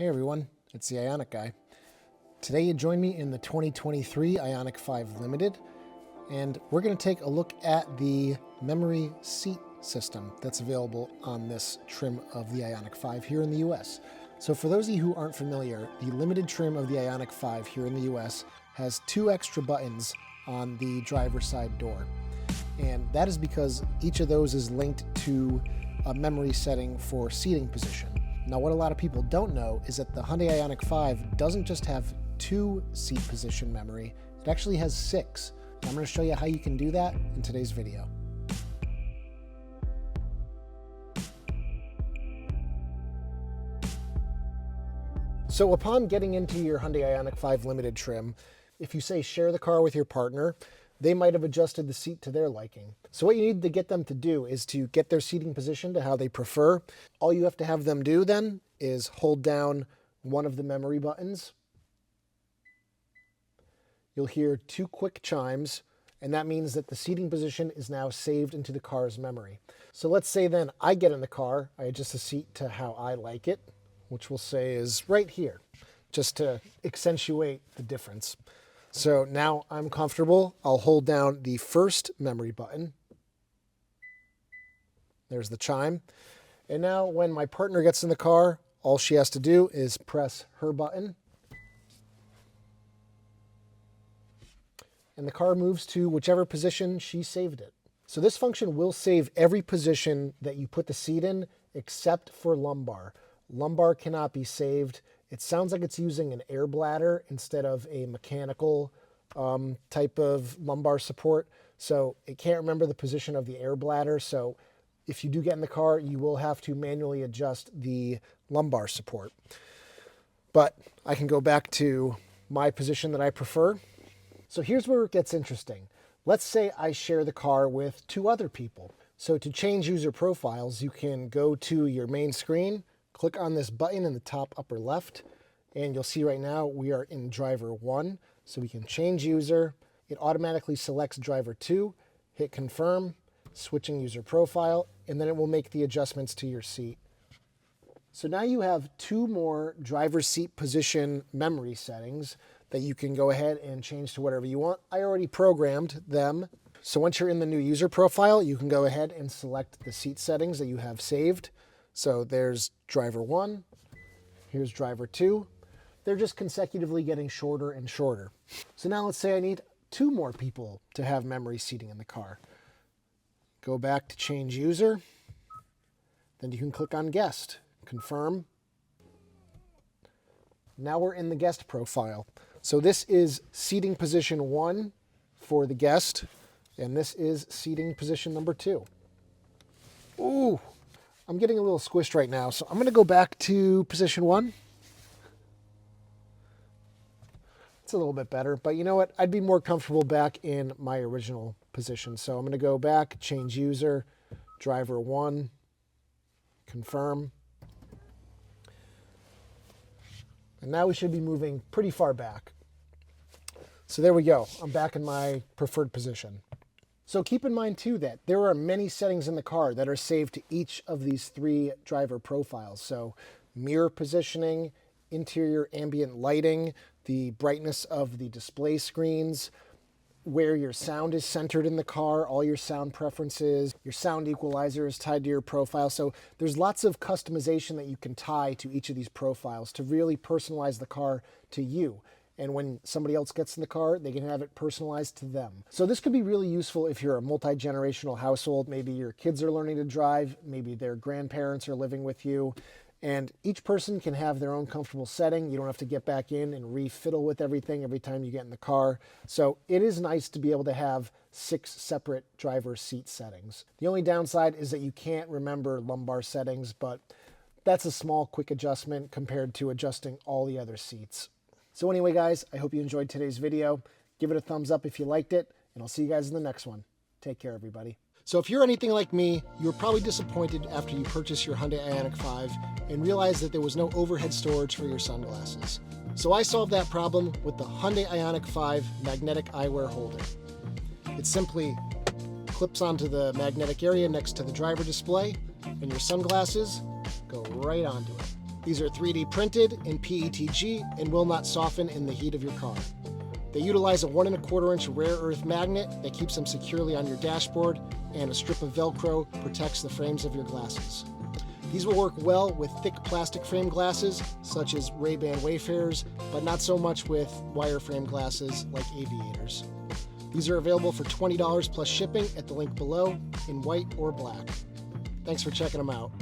Hey everyone, it's the Ioniq guy. Today you join me in the 2023 Ioniq 5 Limited, and we're going to take a look at the memory seat system that's available on this trim of the Ioniq 5 here in the US. So for those of you who aren't familiar, the limited trim of the Ioniq 5 here in the US has 2 extra buttons on the driver's side door. And that is because each of those is linked to a memory setting for seating position. Now, what a lot of people don't know is that the Hyundai Ioniq 5 doesn't just have 2 seat position memory, it actually has 6. And I'm going to show you how you can do that in today's video. So upon getting into your Hyundai Ioniq 5 Limited trim, if you say share the car with your partner, they might have adjusted the seat to their liking. So what you need to get them to do is to get their seating position to how they prefer. All you have to have them do then is hold down one of the memory buttons. You'll hear 2 quick chimes, and that means that the seating position is now saved into the car's memory. So let's say then I get in the car, I adjust the seat to how I like it, which we'll say is right here, just to accentuate the difference. So now I'm comfortable. I'll hold down the first memory button. There's the chime. And now when my partner gets in the car, all she has to do is press her button. And the car moves to whichever position she saved it. So this function will save every position that you put the seat in except for lumbar. Lumbar cannot be saved. It sounds like it's using an air bladder instead of a mechanical type of lumbar support. So it can't remember the position of the air bladder. So if you do get in the car, you will have to manually adjust the lumbar support. But I can go back to my position that I prefer. So here's where it gets interesting. Let's say I share the car with 2 other people. So to change user profiles, you can go to your main screen, click on this button in the top upper left, and you'll see right now we are in driver 1. So we can change user. It automatically selects driver 2, hit confirm, switching user profile, and then it will make the adjustments to your seat. So now you have 2 more driver seat position memory settings that you can go ahead and change to whatever you want. I already programmed them. So once you're in the new user profile, you can go ahead and select the seat settings that you have saved. So there's driver 1, here's driver 2. They're just consecutively getting shorter and shorter. So now let's say I need 2 more people to have memory seating in the car. Go back to change user. Then you can click on guest, confirm. Now we're in the guest profile. So this is seating position 1 for the guest, and this is seating position number 2. Ooh, I'm getting a little squished right now, so I'm going to go back to position 1. It's a little bit better, but you know what? I'd be more comfortable back in my original position. So I'm going to go back, change user, driver 1, confirm. And now we should be moving pretty far back. So there we go. I'm back in my preferred position. So keep in mind too that there are many settings in the car that are saved to each of these 3 driver profiles. So mirror positioning, interior ambient lighting, the brightness of the display screens, where your sound is centered in the car, all your sound preferences, your sound equalizer is tied to your profile. So there's lots of customization that you can tie to each of these profiles to really personalize the car to you. And when somebody else gets in the car, they can have it personalized to them. So this could be really useful if you're a multi-generational household. Maybe your kids are learning to drive, maybe their grandparents are living with you, and each person can have their own comfortable setting. You don't have to get back in and refiddle with everything every time you get in the car. So it is nice to be able to have 6 separate driver seat settings. The only downside is that you can't remember lumbar settings, but that's a small, quick adjustment compared to adjusting all the other seats. So anyway, guys, I hope you enjoyed today's video. Give it a thumbs up if you liked it, and I'll see you guys in the next one. Take care, everybody. So if you're anything like me, you were probably disappointed after you purchased your Hyundai Ioniq 5 and realized that there was no overhead storage for your sunglasses. So I solved that problem with the Hyundai Ioniq 5 magnetic eyewear holder. It simply clips onto the magnetic area next to the driver display, and your sunglasses go right onto it. These are 3D printed in PETG and will not soften in the heat of your car. They utilize a 1 1/4 inch rare earth magnet that keeps them securely on your dashboard, and a strip of Velcro protects the frames of your glasses. These will work well with thick plastic frame glasses, such as Ray-Ban Wayfarers, but not so much with wireframe glasses like aviators. These are available for $20 plus shipping at the link below in white or black. Thanks for checking them out.